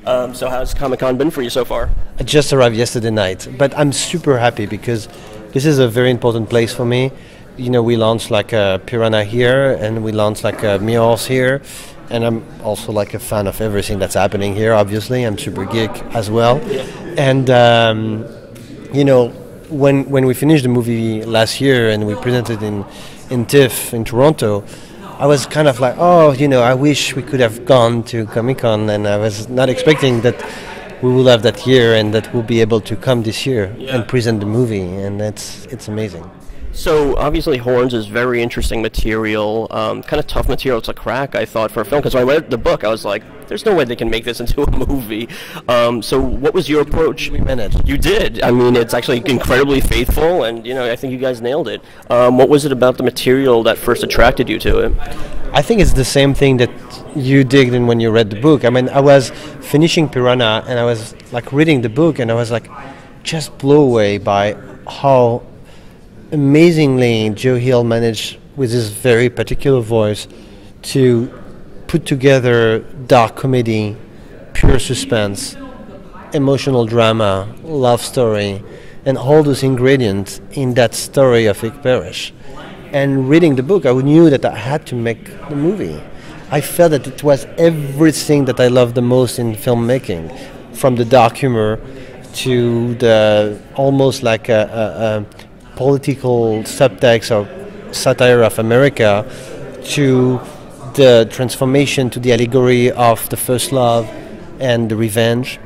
So how's Comic-Con been for you so far? I just arrived yesterday night, but I'm super happy because this is a very important place for me. You know, we launched like a Piranha here, and we launched like a Mirrors here, and I'm also like a fan of everything that's happening here. Obviously, I'm super geek as well, and you know, when we finished the movie last year and we presented in TIFF in Toronto, I was kind of like, oh, you know, I wish we could have gone to Comic-Con, and I was not expecting that we will have that year and that we'll be able to come this year and present the movie, and it's amazing. So obviously Horns is very interesting material, kind of tough material to crack, I thought, for a film, because when I read the book I was like, there's no way they can make this into a movie. So what was your approach? We managed. You did. I mean, it's actually incredibly faithful, and you know, I think you guys nailed it. What was it about the material that first attracted you to it? I think it's the same thing that you digged in when you read the book. I mean, I was finishing Piranha and I was like reading the book, and I was like just blown away by how amazingly Joe Hill managed with his very particular voice to put together dark comedy, pure suspense, emotional drama, love story, and all those ingredients in that story of Vic Parrish. And reading the book, I knew that I had to make the movie. I felt that it was everything that I love the most in filmmaking, from the dark humor to the almost like a political subtext or satire of America, to the transformation to the allegory of the first love and the revenge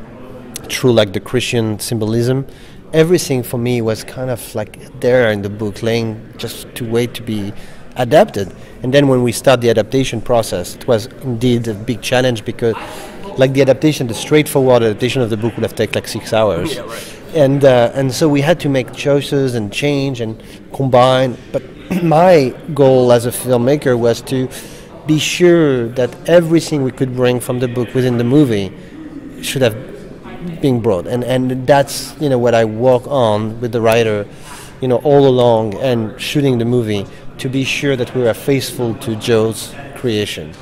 through like the Christian symbolism. Everything for me was kind of like there in the book, laying just to wait to be adapted. And then when we start the adaptation process, it was indeed a big challenge, because like the adaptation, the straightforward adaptation of the book would have taken like 6 hours. Yeah, right. And so we had to make choices and change and combine. But my goal as a filmmaker was to be sure that everything we could bring from the book within the movie should have been brought. And that's, you know, what I work on with the writer, you know, all along, and shooting the movie, to be sure that we were faithful to Joe's creation.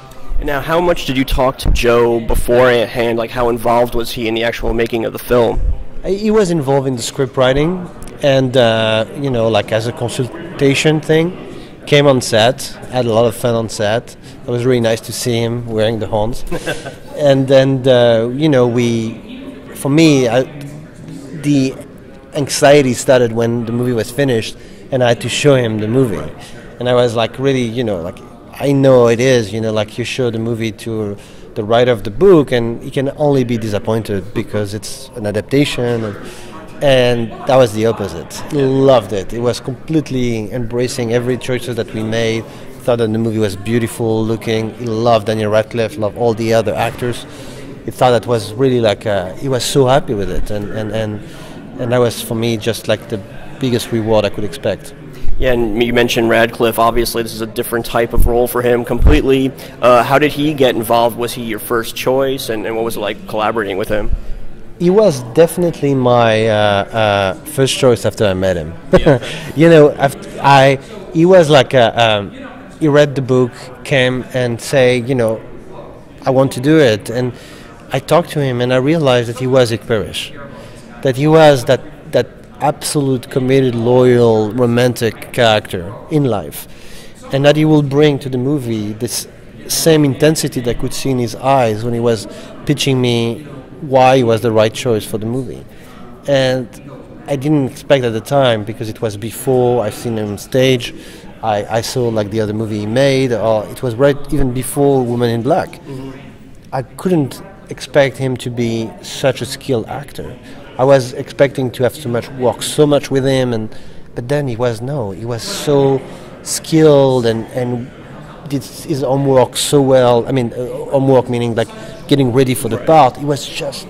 Now, how much did you talk to Joe beforehand? Like, how involved was he in the actual making of the film? He was involved in the script writing, and you know, like as a consultation thing. Came on set, had a lot of fun on set. It was really nice to see him wearing the horns. And then, you know, for me, the anxiety started when the movie was finished, and I had to show him the movie. And I was like, really, you know, like, I know it is, you know, like you show the movie to the writer of the book, and he can only be disappointed because it's an adaptation. And that was the opposite. He loved it. It was completely embracing every choices that we made. Thought that the movie was beautiful looking. He loved Daniel Radcliffe, loved all the other actors. He thought that was really like, he was so happy with it. And that was, for me, just like the biggest reward I could expect. Yeah, and you mentioned Radcliffe. Obviously, this is a different type of role for him completely. How did he get involved? Was he your first choice? And what was it like collaborating with him? He was definitely my first choice after I met him. Yeah. You know, he was like he read the book, came and say, you know, I want to do it. And I talked to him, and I realized that he was Vic Parrish, that he was that absolute committed, loyal, romantic character in life, and that he will bring to the movie this same intensity that I could see in his eyes when he was pitching me why he was the right choice for the movie. And I didn't expect at the time, because it was before I've seen him on stage. I saw like the other movie he made, or it was right even before Woman in Black. Mm-hmm. I couldn't expect him to be such a skilled actor. I was expecting to have work so much with him, but then he was so skilled and did his homework so well. I mean, homework meaning like getting ready for the part. It was just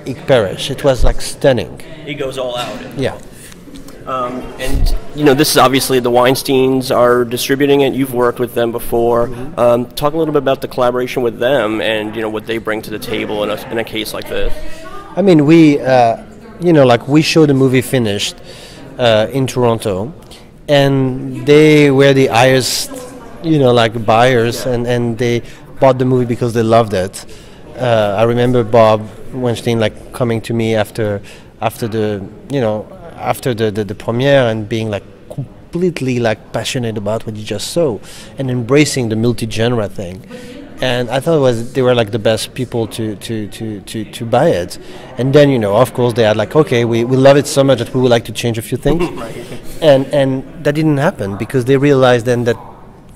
Vic Parrish. It was like stunning. He goes all out. Yeah. And you know, this is obviously the Weinsteins are distributing it. You've worked with them before. Mm-hmm. Talk a little bit about the collaboration with them, and you know what they bring to the table in a case like this. I mean, we showed the movie finished in Toronto, and they were the highest, buyers, and they bought the movie because they loved it. I remember Bob Weinstein like coming to me after the the premiere and being like completely like passionate about what you just saw and embracing the multi-genre thing. And I thought they were like the best people to buy it. And then of course they had like, okay, we love it so much that we would like to change a few things. and that didn't happen because they realized then that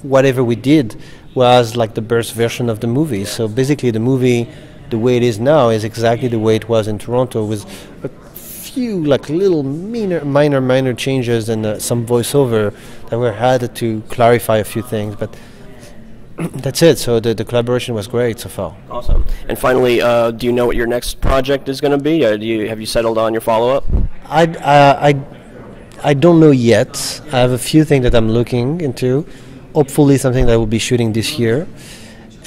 whatever we did was like the best version of the movie. So basically the movie, the way it is now, is exactly the way it was in Toronto, with a few like little minor changes and some voiceover that were had to clarify a few things, but that's it. So the collaboration was great so far. Awesome. And finally, do you know what your next project is going to be? Have you settled on your follow-up? I don't know yet. I have a few things that I'm looking into. Hopefully something that I will be shooting this year.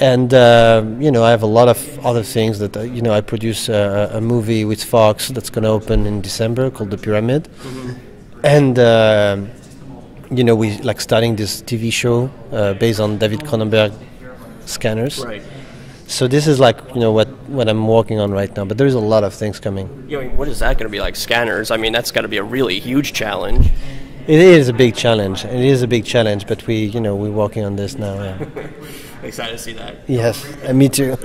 And I have a lot of other things that I produce a movie with Fox that's going to open in December called The Pyramid. And we like starting this TV show based on David Cronenberg scanners. Right. So this is like what I'm working on right now. But there's a lot of things coming. Yeah, I mean, what is that going to be like? Scanners? I mean, that's got to be a really huge challenge. It is a big challenge. It is a big challenge. But we're working on this now. Yeah. Excited to see that. Yes, and me too.